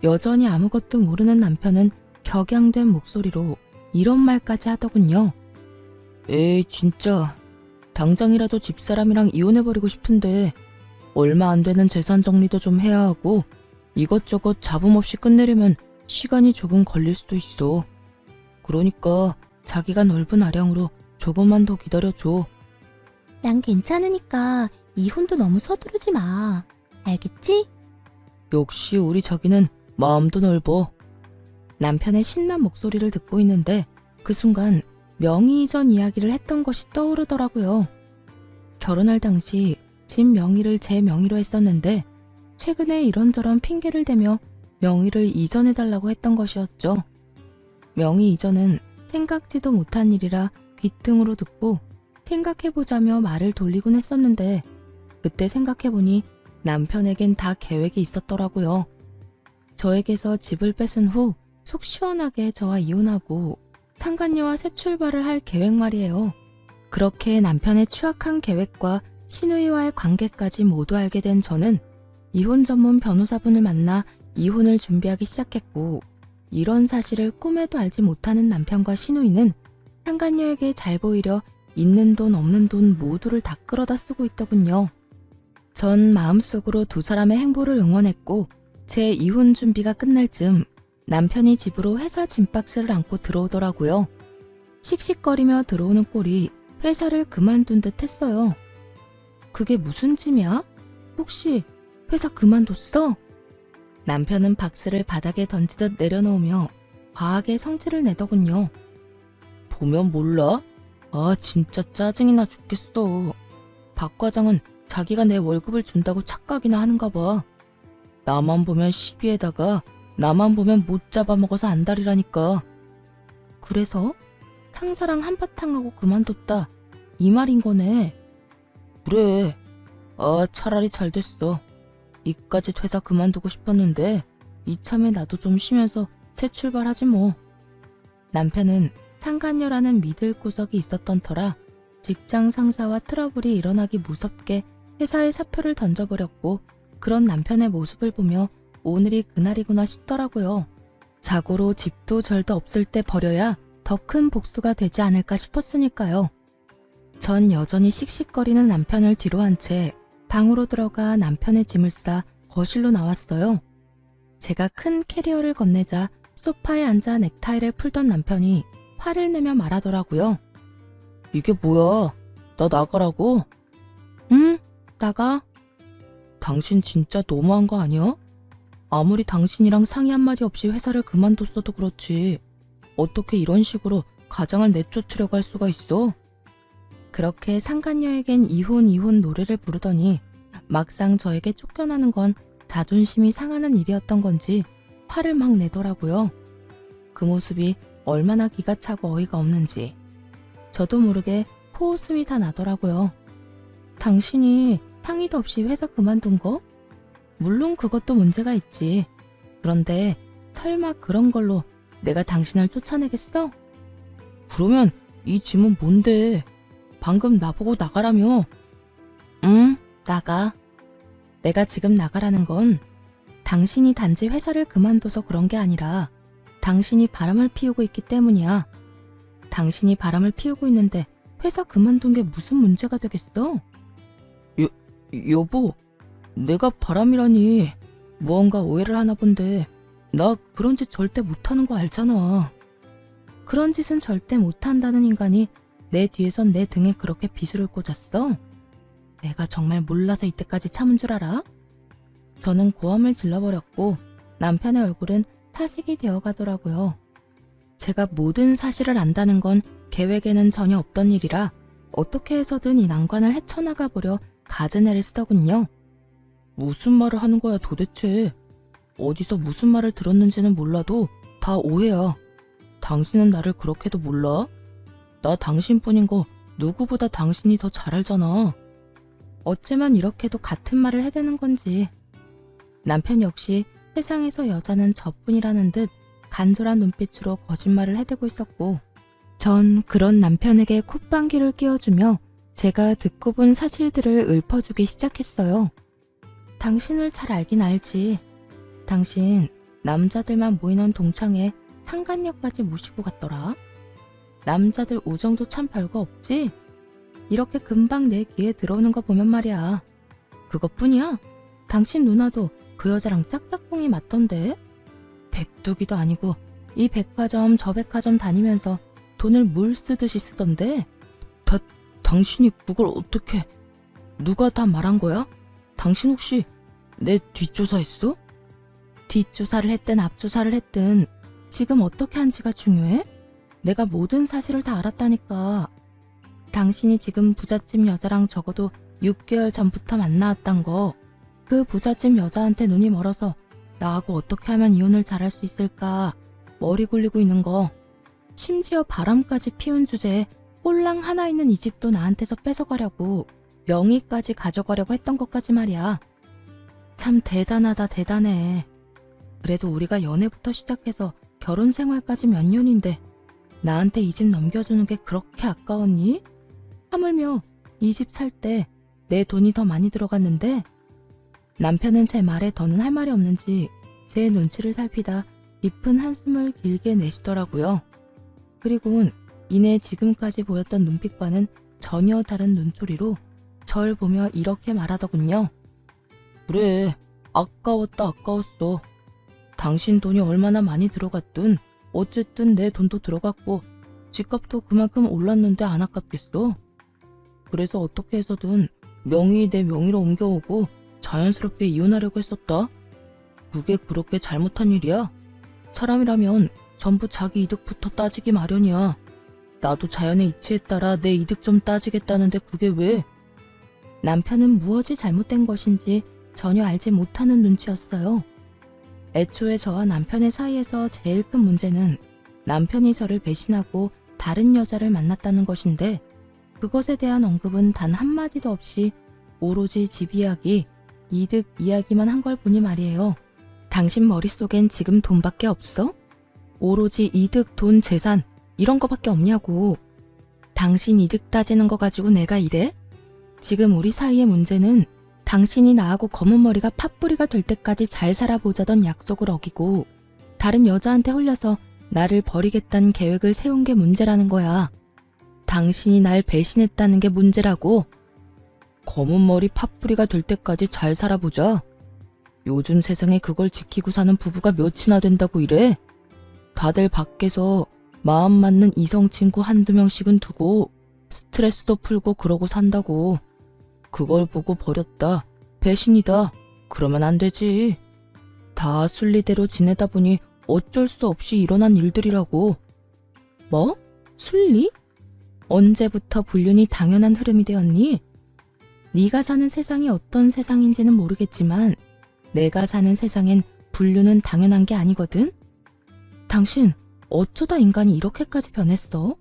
여전히 아무것도 모르는 남편은 격양된 목소리로 이런 말까지 하더군요. 에이, 진짜 당장이라도 집사람이랑 이혼해버리고 싶은데 얼마 안 되는 재산 정리도 좀 해야 하고 이것저것 잡음 없이 끝내려면 시간이 조금 걸릴 수도 있어. 그러니까 자기가 넓은 아량으로 조금만 더 기다려줘. 난 괜찮으니까 이혼도 너무 서두르지 마. 알겠지? 역시 우리 자기는 마음도 넓어. 남편의 신난 목소리를 듣고 있는데 그 순간 명의 이전 이야기를 했던 것이 떠오르더라고요. 결혼할 당시 집 명의를 제 명의로 했었는데 최근에 이런저런 핑계를 대며 명의를 이전해달라고 했던 것이었죠. 명의 이전은 생각지도 못한 일이라 귀등으로 듣고 생각해보자며 말을 돌리곤 했었는데 그때 생각해보니 남편에겐 다 계획이 있었더라고요. 저에게서 집을 뺏은 후 속 시원하게 저와 이혼하고 상간녀와 새 출발을 할 계획 말이에요. 그렇게 남편의 추악한 계획과 신우이와의 관계까지 모두 알게 된 저는 이혼 전문 변호사분을 만나 이혼을 준비하기 시작했고 이런 사실을 꿈에도 알지 못하는 남편과 신우이는 상간녀에게 잘 보이려 있는 돈 없는 돈 모두를 다 끌어다 쓰고 있더군요. 전 마음속으로 두 사람의 행보를 응원했고 제 이혼 준비가 끝날 즈음 남편이 집으로 회사 짐박스를 안고 들어오더라고요. 씩씩거리며 들어오는 꼴이 회사를 그만둔 듯 했어요. 그게 무슨 짐이야? 혹시 회사 그만뒀어? 남편은 박스를 바닥에 던지듯 내려놓으며 과하게 성질을 내더군요. 보면 몰라? 아 진짜 짜증이나 죽겠어. 박 과장은 자기가 내 월급을 준다고 착각이나 하는가 봐. 나만 보면 시비에다가 나만 보면 못 잡아먹어서 안달이라니까. 그래서 상사랑 한바탕 하고 그만뒀다 이 말인 거네. 그래. 아 차라리 잘 됐어. 이까짓 회사 그만두고 싶었는데 이참에 나도 좀 쉬면서 새 출발하지 뭐. 남편은 상간녀라는 믿을 구석이 있었던 터라 직장 상사와 트러블이 일어나기 무섭게 회사에 사표를 던져버렸고 그런 남편의 모습을 보며 오늘이 그날이구나 싶더라고요. 자고로 집도 절도 없을 때 버려야 더 큰 복수가 되지 않을까 싶었으니까요. 전 여전히 씩씩거리는 남편을 뒤로 한 채 방으로 들어가 남편의 짐을 싸 거실로 나왔어요. 제가 큰 캐리어를 건네자 소파에 앉아 넥타이를 풀던 남편이 화를 내며 말하더라고요. 이게 뭐야? 나 나가라고? 응, 나가. 당신 진짜 너무한 거 아니야? 아무리 당신이랑 상의 한마디 없이 회사를 그만뒀어도 그렇지. 어떻게 이런 식으로 가장을 내쫓으려고 할 수가 있어? 그렇게 상간녀에겐 이혼 노래를 부르더니 막상 저에게 쫓겨나는 건 자존심이 상하는 일이었던 건지 화를 막 내더라고요. 그 모습이 얼마나 기가 차고 어이가 없는지 저도 모르게 코웃음이 다 나더라고요. 당신이 상의도 없이 회사 그만둔 거? 물론 그것도 문제가 있지. 그런데 설마 그런 걸로 내가 당신을 쫓아내겠어? 그러면 이 짐은 뭔데? 방금 나보고 나가라며. 응, 나가. 내가 지금 나가라는 건 당신이 단지 회사를 그만둬서 그런 게 아니라 당신이 바람을 피우고 있기 때문이야. 당신이 바람을 피우고 있는데 회사 그만둔 게 무슨 문제가 되겠어? 여보, 내가 바람이라니. 무언가 오해를 하나 본데 나 그런 짓 절대 못하는 거 알잖아. 그런 짓은 절대 못한다는 인간이 내 뒤에선 내 등에 그렇게 비수를 꽂았어? 내가 정말 몰라서 이때까지 참은 줄 알아? 저는 고함을 질러버렸고 남편의 얼굴은 사색이 되어가더라고요. 제가 모든 사실을 안다는 건 계획에는 전혀 없던 일이라 어떻게 해서든 이 난관을 헤쳐나가 보려 갖은 애를 쓰더군요. 무슨 말을 하는 거야 도대체. 어디서 무슨 말을 들었는지는 몰라도 다 오해야. 당신은 나를 그렇게도 몰라? 나 당신뿐인 거 누구보다 당신이 더 잘 알잖아. 어쩌면 이렇게도 같은 말을 해대는 건지. 남편 역시 세상에서 여자는 저뿐이라는 듯 간절한 눈빛으로 거짓말을 해대고 있었고 전 그런 남편에게 콧방귀를 뀌어주며 제가 듣고 본 사실들을 읊어주기 시작했어요. 당신을 잘 알긴 알지. 당신 남자들만 모이는 동창회 상간녀까지 모시고 갔더라. 남자들 우정도 참 별거 없지? 이렇게 금방 내 귀에 들어오는 거 보면 말이야. 그것뿐이야? 당신 누나도 그 여자랑 짝짝꿍이 맞던데? 배뚜기도 아니고 이 백화점 저 백화점 다니면서 돈을 물 쓰듯이 쓰던데 당신이 그걸 어떻게 누가 다 말한 거야? 당신 혹시 내 뒷조사했어? 뒷조사를 했든 앞조사를 했든 지금 어떻게 한지가 중요해? 내가 모든 사실을 다 알았다니까. 당신이 지금 부잣집 여자랑 적어도 6개월 전부터 만나왔단 거, 그 부잣집 여자한테 눈이 멀어서 나하고 어떻게 하면 이혼을 잘할 수 있을까 머리 굴리고 있는 거, 심지어 바람까지 피운 주제에 꼴랑 하나 있는 이 집도 나한테서 뺏어가려고 명의까지 가져가려고 했던 것까지 말이야. 참 대단하다 대단해. 그래도 우리가 연애부터 시작해서 결혼 생활까지 몇 년인데 나한테 이 집 넘겨주는 게 그렇게 아까웠니? 하물며 이 집 살 때 내 돈이 더 많이 들어갔는데. 남편은 제 말에 더는 할 말이 없는지 제 눈치를 살피다 깊은 한숨을 길게 내쉬더라고요. 그리고는 이내 지금까지 보였던 눈빛과는 전혀 다른 눈초리로 절 보며 이렇게 말하더군요. 그래, 아까웠다 아까웠어. 당신 돈이 얼마나 많이 들어갔든 어쨌든 내 돈도 들어갔고 집값도 그만큼 올랐는데 안 아깝겠어. 그래서 어떻게 해서든 명의 내 명의로 옮겨오고 자연스럽게 이혼하려고 했었다. 그게 그렇게 잘못한 일이야? 사람이라면 전부 자기 이득부터 따지기 마련이야. 나도 자연의 이치에 따라 내 이득 좀 따지겠다는데 그게 왜? 남편은 무엇이 잘못된 것인지 전혀 알지 못하는 눈치였어요. 애초에 저와 남편의 사이에서 제일 큰 문제는 남편이 저를 배신하고 다른 여자를 만났다는 것인데, 그것에 대한 언급은 단 한마디도 없이 오로지 집 이야기, 이득 이야기만 한 걸 보니 말이에요. 당신 머릿속엔 지금 돈밖에 없어? 오로지 이득, 돈, 재산 이런 거밖에 없냐고. 당신 이득 따지는 거 가지고 내가 이래? 지금 우리 사이의 문제는 당신이 나하고 검은 머리가 팥뿌리가 될 때까지 잘 살아보자던 약속을 어기고 다른 여자한테 홀려서 나를 버리겠다는 계획을 세운 게 문제라는 거야. 당신이 날 배신했다는 게 문제라고. 검은 머리 팥뿌리가 될 때까지 잘 살아보자. 요즘 세상에 그걸 지키고 사는 부부가 몇이나 된다고 이래? 다들 밖에서 마음 맞는 이성 친구 한두 명씩은 두고 스트레스도 풀고 그러고 산다고. 그걸 보고 버렸다, 배신이다, 그러면 안 되지. 다 순리대로 지내다 보니 어쩔 수 없이 일어난 일들이라고. 뭐? 순리? 언제부터 불륜이 당연한 흐름이 되었니? 네가 사는 세상이 어떤 세상인지는 모르겠지만 내가 사는 세상엔 불륜은 당연한 게 아니거든? 당신 어쩌다 인간이 이렇게까지 변했어?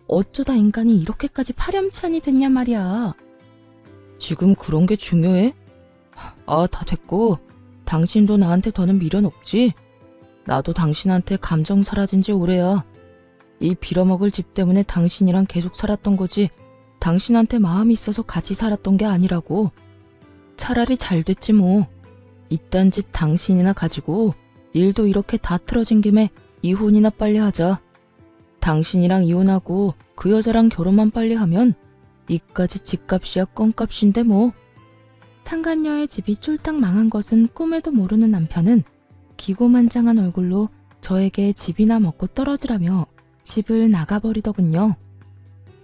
어쩌다 인간이 이렇게까지 파렴치한이 됐냐 말이야. 지금 그런 게 중요해? 아, 다 됐고 당신도 나한테 더는 미련 없지? 나도 당신한테 감정 사라진 지 오래야. 이 빌어먹을 집 때문에 당신이랑 계속 살았던 거지 당신한테 마음이 있어서 같이 살았던 게 아니라고. 차라리 잘 됐지 뭐. 이딴 집 당신이나 가지고 일도 이렇게 다 틀어진 김에 이혼이나 빨리 하자. 당신이랑 이혼하고 그 여자랑 결혼만 빨리 하면 이까지 집값이야 껌값인데 뭐. 상간녀의 집이 쫄딱 망한 것은 꿈에도 모르는 남편은 기고만장한 얼굴로 저에게 집이나 먹고 떨어지라며 집을 나가버리더군요.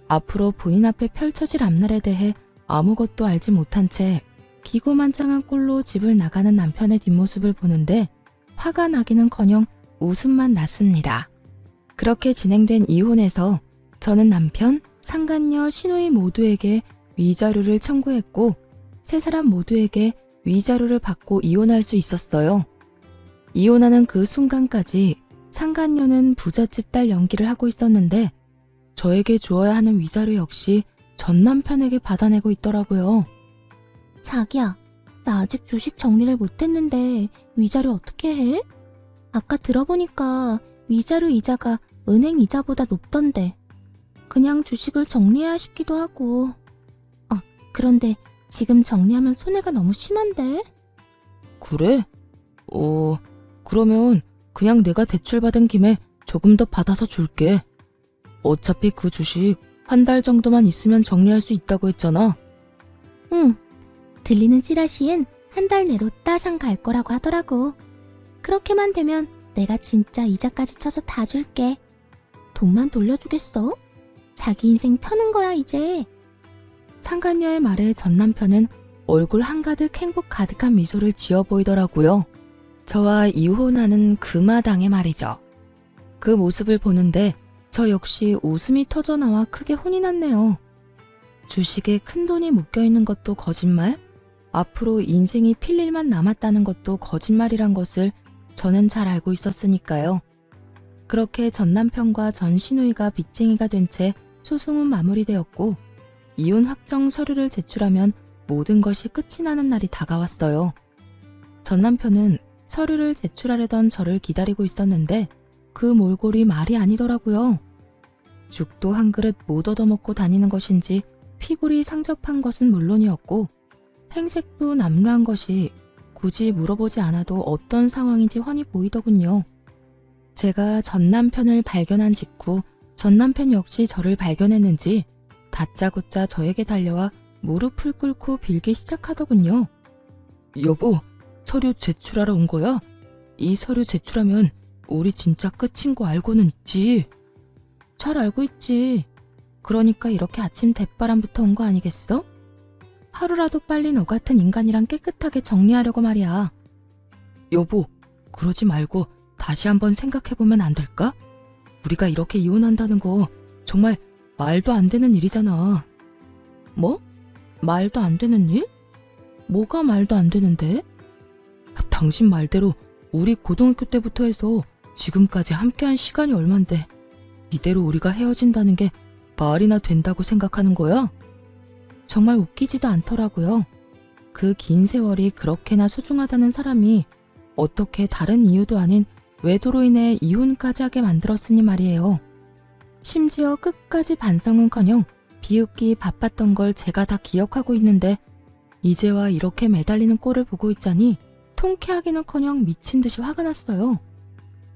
앞으로 본인 앞에 펼쳐질 앞날에 대해 아무것도 알지 못한 채 기고만장한 꼴로 집을 나가는 남편의 뒷모습을 보는데 화가 나기는커녕 웃음만 났습니다. 그렇게 진행된 이혼에서 저는 남편, 상간녀, 시누이 모두에게 위자료를 청구했고 세 사람 모두에게 위자료를 받고 이혼할 수 있었어요. 이혼하는 그 순간까지 상간녀는 부잣집 딸 연기를 하고 있었는데 저에게 주어야 하는 위자료 역시 전 남편에게 받아내고 있더라고요. 자기야, 나 아직 주식 정리를 못했는데 위자료 어떻게 해? 아까 들어보니까 위자료 이자가 은행 이자보다 높던데 그냥 주식을 정리해야 싶기도 하고. 그런데 지금 정리하면 손해가 너무 심한데? 그래? 그러면 그냥 내가 대출받은 김에 조금 더 받아서 줄게. 어차피 그 주식 한 달 정도만 있으면 정리할 수 있다고 했잖아. 응, 들리는 찌라시엔 한 달 내로 따상 갈 거라고 하더라고. 그렇게만 되면 내가 진짜 이자까지 쳐서 다 줄게. 돈만 돌려주겠어? 자기 인생 펴는 거야, 이제. 상간녀의 말에 전 남편은 얼굴 한가득 행복 가득한 미소를 지어 보이더라고요. 저와 이혼하는 그 마당에 말이죠. 그 모습을 보는데 저 역시 웃음이 터져나와 크게 혼이 났네요. 주식에 큰돈이 묶여있는 것도 거짓말, 앞으로 인생이 필 일만 남았다는 것도 거짓말이란 것을 저는 잘 알고 있었으니까요. 그렇게 전 남편과 전 시누이가 빚쟁이가 된 채 소송은 마무리되었고 이혼 확정 서류를 제출하면 모든 것이 끝이 나는 날이 다가왔어요. 전 남편은 서류를 제출하려던 저를 기다리고 있었는데 그 몰골이 말이 아니더라고요. 죽도 한 그릇 못 얻어먹고 다니는 것인지 피골이 상접한 것은 물론이었고 행색도 남루한 것이 굳이 물어보지 않아도 어떤 상황인지 훤히 보이더군요. 제가 전 남편을 발견한 직후 전 남편 역시 저를 발견했는지 다짜고짜 저에게 달려와 무릎을 꿇고 빌기 시작하더군요. 여보, 서류 제출하러 온 거야? 이 서류 제출하면 우리 진짜 끝인 거 알고는 있지? 잘 알고 있지. 그러니까 이렇게 아침 대바람부터 온 거 아니겠어? 하루라도 빨리 너 같은 인간이랑 깨끗하게 정리하려고 말이야. 여보, 그러지 말고 다시 한번 생각해보면 안 될까? 우리가 이렇게 이혼한다는 거 정말 말도 안 되는 일이잖아. 뭐? 말도 안 되는 일? 뭐가 말도 안 되는데? 당신 말대로 우리 고등학교 때부터 해서 지금까지 함께한 시간이 얼만데 이대로 우리가 헤어진다는 게 말이나 된다고 생각하는 거야? 정말 웃기지도 않더라고요. 그 긴 세월이 그렇게나 소중하다는 사람이 어떻게 다른 이유도 아닌 외도로 인해 이혼까지 하게 만들었으니 말이에요. 심지어 끝까지 반성은커녕 비웃기 바빴던 걸 제가 다 기억하고 있는데 이제와 이렇게 매달리는 꼴을 보고 있자니 통쾌하기는커녕 미친 듯이 화가 났어요.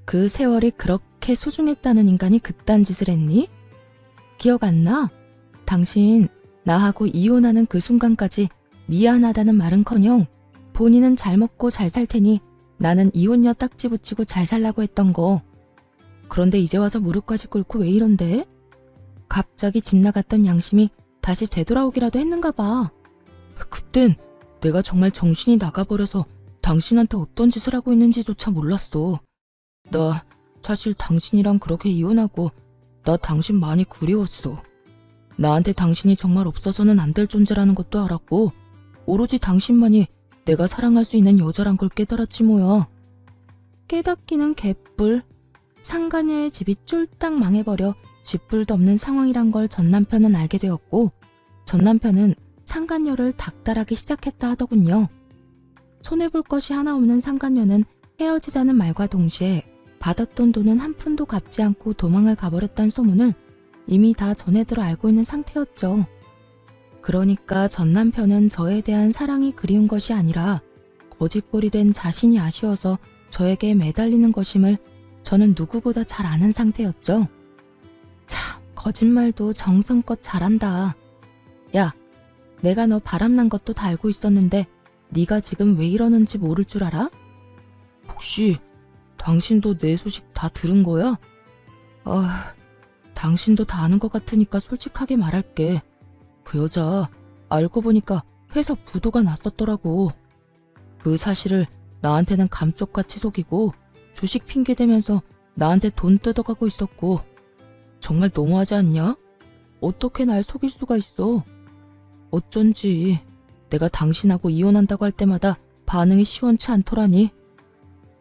그 세월이 그렇게 소중했다는 인간이 그딴 짓을 했니? 기억 안 나? 당신 나하고 이혼하는 그 순간까지 미안하다는 말은커녕 본인은 잘 먹고 잘 살 테니 나는 이혼녀 딱지 붙이고 잘 살라고 했던 거. 그런데 이제 와서 무릎까지 꿇고 왜 이런데? 갑자기 집 나갔던 양심이 다시 되돌아오기라도 했는가 봐. 그땐 내가 정말 정신이 나가버려서 당신한테 어떤 짓을 하고 있는지조차 몰랐어. 나 사실 당신이랑 그렇게 이혼하고 나 당신 많이 그리웠어. 나한테 당신이 정말 없어서는 안 될 존재라는 것도 알았고 오로지 당신만이 내가 사랑할 수 있는 여자란 걸 깨달았지 뭐야. 깨닫기는 개뿔. 상간녀의 집이 쫄딱 망해버려 쥐뿔도 없는 상황이란 걸 전 남편은 알게 되었고 전 남편은 상간녀를 닥달하기 시작했다 하더군요. 손해볼 것이 하나 없는 상간녀는 헤어지자는 말과 동시에 받았던 돈은 한 푼도 갚지 않고 도망을 가버렸다는 소문을 이미 다 전해들어 알고 있는 상태였죠. 그러니까 전 남편은 저에 대한 사랑이 그리운 것이 아니라 거짓골이 된 자신이 아쉬워서 저에게 매달리는 것임을 저는 누구보다 잘 아는 상태였죠. 참, 거짓말도 정성껏 잘한다. 야, 내가 너 바람난 것도 다 알고 있었는데 네가 지금 왜 이러는지 모를 줄 알아? 혹시 당신도 내 소식 다 들은 거야? 당신도 다 아는 것 같으니까 솔직하게 말할게. 그 여자 알고 보니까 회사 부도가 났었더라고. 그 사실을 나한테는 감쪽같이 속이고 주식 핑계대면서 나한테 돈 뜯어가고 있었고 정말 너무하지 않냐? 어떻게 날 속일 수가 있어? 어쩐지 내가 당신하고 이혼한다고 할 때마다 반응이 시원치 않더라니.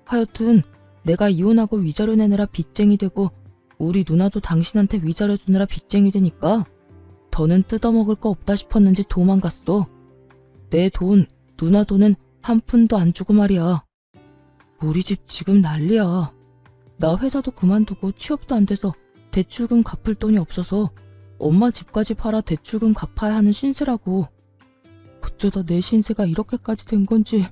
하여튼 내가 이혼하고 위자료 내느라 빚쟁이 되고 우리 누나도 당신한테 위자료 주느라 빚쟁이 되니까 더는 뜯어먹을 거 없다 싶었는지 도망갔어. 내 돈, 누나 돈은 한 푼도 안 주고 말이야. 우리 집 지금 난리야. 나 회사도 그만두고 취업도 안 돼서 대출금 갚을 돈이 없어서 엄마 집까지 팔아 대출금 갚아야 하는 신세라고. 어쩌다 내 신세가 이렇게까지 된 건지.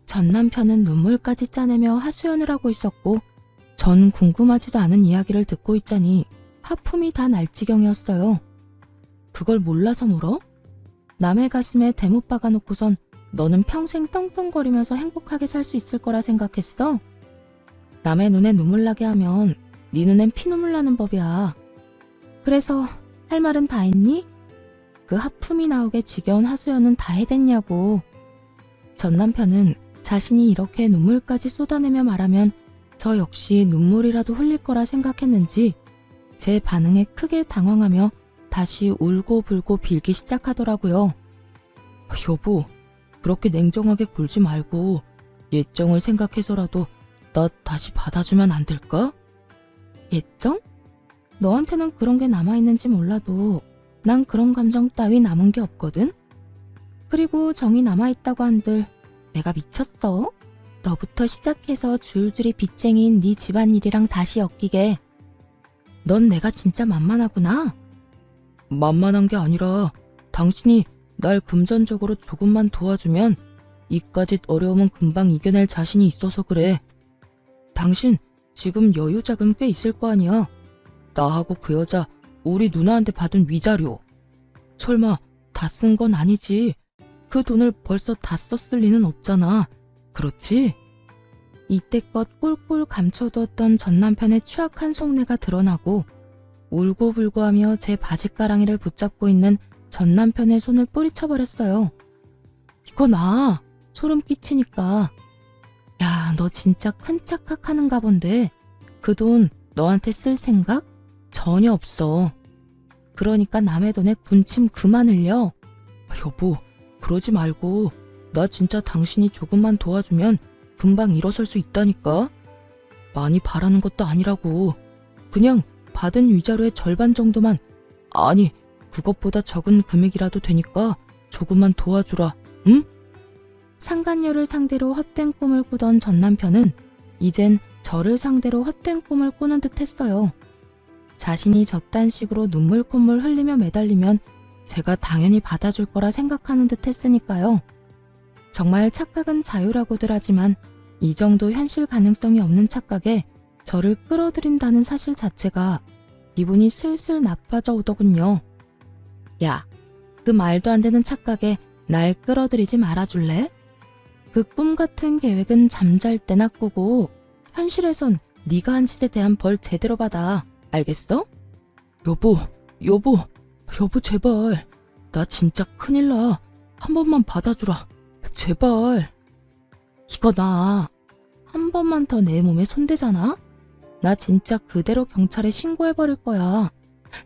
전 남편은 눈물까지 짜내며 하소연을 하고 있었고 전 궁금하지도 않은 이야기를 듣고 있자니 하품이 다 날 지경이었어요. 그걸 몰라서 물어? 남의 가슴에 대못 박아놓고선 너는 평생 떵떵거리면서 행복하게 살 수 있을 거라 생각했어? 남의 눈에 눈물 나게 하면 네 눈엔 피눈물 나는 법이야. 그래서 할 말은 다 했니? 그 하품이 나오게 지겨운 하소연은 다 해댔냐고. 전 남편은 자신이 이렇게 눈물까지 쏟아내며 말하면 저 역시 눈물이라도 흘릴 거라 생각했는지 제 반응에 크게 당황하며 다시 울고불고 빌기 시작하더라고요. 여보, 그렇게 냉정하게 굴지 말고 예정을 생각해서라도 나 다시 받아주면 안 될까? 예정? 너한테는 그런 게 남아있는지 몰라도 난 그런 감정 따위 남은 게 없거든? 그리고 정이 남아있다고 한들 내가 미쳤어? 너부터 시작해서 줄줄이 빚쟁이인 네 집안일이랑 다시 엮이게. 넌 내가 진짜 만만하구나. 만만한 게 아니라 당신이 날 금전적으로 조금만 도와주면 이까짓 어려움은 금방 이겨낼 자신이 있어서 그래. 당신 지금 여유 자금 꽤 있을 거 아니야. 나하고 그 여자 우리 누나한테 받은 위자료. 설마 다 쓴 건 아니지. 그 돈을 벌써 다 썼을 리는 없잖아. 그렇지? 이때껏 꼴꼴 감춰두었던 전 남편의 추악한 속내가 드러나고 울고불고하며 제 바짓가랑이를 붙잡고 있는 전 남편의 손을 뿌리쳐버렸어요. 이거 나 소름 끼치니까. 야, 너 진짜 큰 착각하는가 본데 그 돈 너한테 쓸 생각 전혀 없어. 그러니까 남의 돈에 군침 그만 흘려. 여보, 그러지 말고 나 진짜 당신이 조금만 도와주면 금방 일어설 수 있다니까. 많이 바라는 것도 아니라고. 그냥 받은 위자료의 절반 정도만, 아니 그것보다 적은 금액이라도 되니까 조금만 도와주라. 응? 상간녀를 상대로 헛된 꿈을 꾸던 전 남편은 이젠 저를 상대로 헛된 꿈을 꾸는 듯 했어요. 자신이 저딴 식으로 눈물 콧물 흘리며 매달리면 제가 당연히 받아줄 거라 생각하는 듯 했으니까요. 정말 착각은 자유라고들 하지만 이 정도 현실 가능성이 없는 착각에 저를 끌어들인다는 사실 자체가 기분이 슬슬 나빠져 오더군요. 야, 그 말도 안 되는 착각에 날 끌어들이지 말아줄래? 그 꿈 같은 계획은 잠잘 때나 꾸고 현실에선 네가 한 짓에 대한 벌 제대로 받아. 알겠어? 여보 제발. 나 진짜 큰일 나. 한 번만 받아주라. 제발. 이거 나 한 번만 더 내 몸에 손대잖아? 나 진짜 그대로 경찰에 신고해버릴 거야.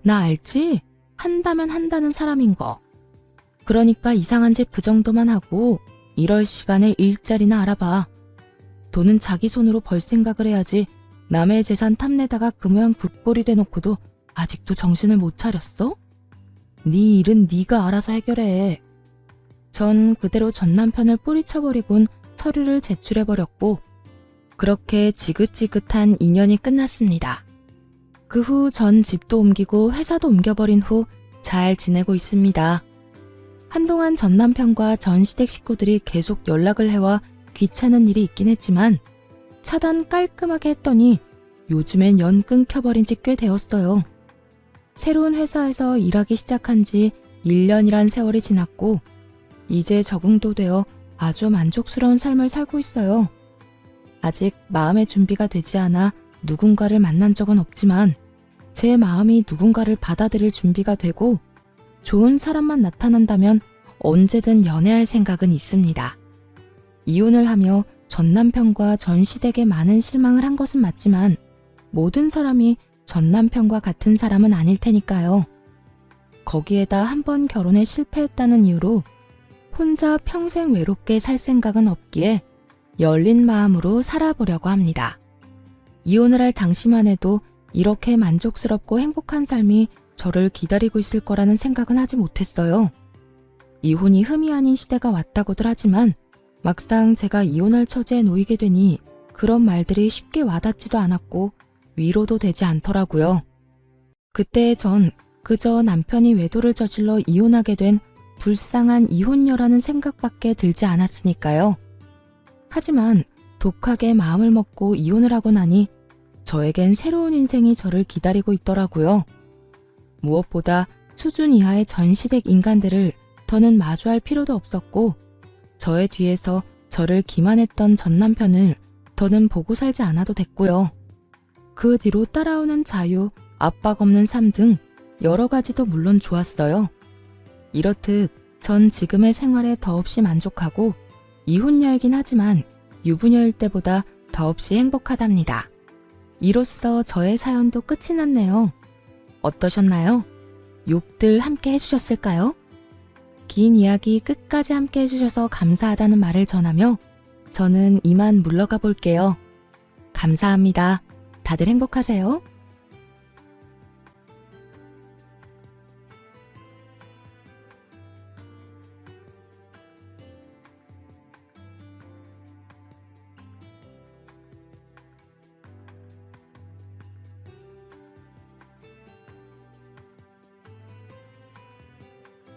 나 알지? 한다면 한다는 사람인 거. 그러니까 이상한 짓 그 정도만 하고 이럴 시간에 일자리나 알아봐. 돈은 자기 손으로 벌 생각을 해야지. 남의 재산 탐내다가 그 모양 그 꼴이 돼놓고도 아직도 정신을 못 차렸어? 네 일은 네가 알아서 해결해. 전 그대로 전 남편을 뿌리쳐버리곤 서류를 제출해버렸고 그렇게 지긋지긋한 인연이 끝났습니다. 그 후 전 집도 옮기고 회사도 옮겨버린 후 잘 지내고 있습니다. 한동안 전 남편과 전 시댁 식구들이 계속 연락을 해와 귀찮은 일이 있긴 했지만 차단 깔끔하게 했더니 요즘엔 연 끊겨버린 지 꽤 되었어요. 새로운 회사에서 일하기 시작한 지 1년이란 세월이 지났고 이제 적응도 되어 아주 만족스러운 삶을 살고 있어요. 아직 마음의 준비가 되지 않아 누군가를 만난 적은 없지만 제 마음이 누군가를 받아들일 준비가 되고 좋은 사람만 나타난다면 언제든 연애할 생각은 있습니다. 이혼을 하며 전 남편과 전 시댁에 많은 실망을 한 것은 맞지만 모든 사람이 전 남편과 같은 사람은 아닐 테니까요. 거기에다 한 번 결혼에 실패했다는 이유로 혼자 평생 외롭게 살 생각은 없기에 열린 마음으로 살아보려고 합니다. 이혼을 할 당시만 해도 이렇게 만족스럽고 행복한 삶이 저를 기다리고 있을 거라는 생각은 하지 못했어요. 이혼이 흠이 아닌 시대가 왔다고들 하지만 막상 제가 이혼할 처지에 놓이게 되니 그런 말들이 쉽게 와닿지도 않았고 위로도 되지 않더라고요. 그때 전 그저 남편이 외도를 저질러 이혼하게 된 불쌍한 이혼녀라는 생각밖에 들지 않았으니까요. 하지만 독하게 마음을 먹고 이혼을 하고 나니 저에겐 새로운 인생이 저를 기다리고 있더라고요. 무엇보다 수준 이하의 전 시댁 인간들을 더는 마주할 필요도 없었고 저의 뒤에서 저를 기만했던 전 남편을 더는 보고 살지 않아도 됐고요. 그 뒤로 따라오는 자유, 압박 없는 삶 등 여러 가지도 물론 좋았어요. 이렇듯 전 지금의 생활에 더없이 만족하고 이혼녀이긴 하지만 유부녀일 때보다 더없이 행복하답니다. 이로써 저의 사연도 끝이 났네요. 어떠셨나요? 욕들 함께 해주셨을까요? 긴 이야기 끝까지 함께 해주셔서 감사하다는 말을 전하며 저는 이만 물러가 볼게요. 감사합니다. 다들 행복하세요.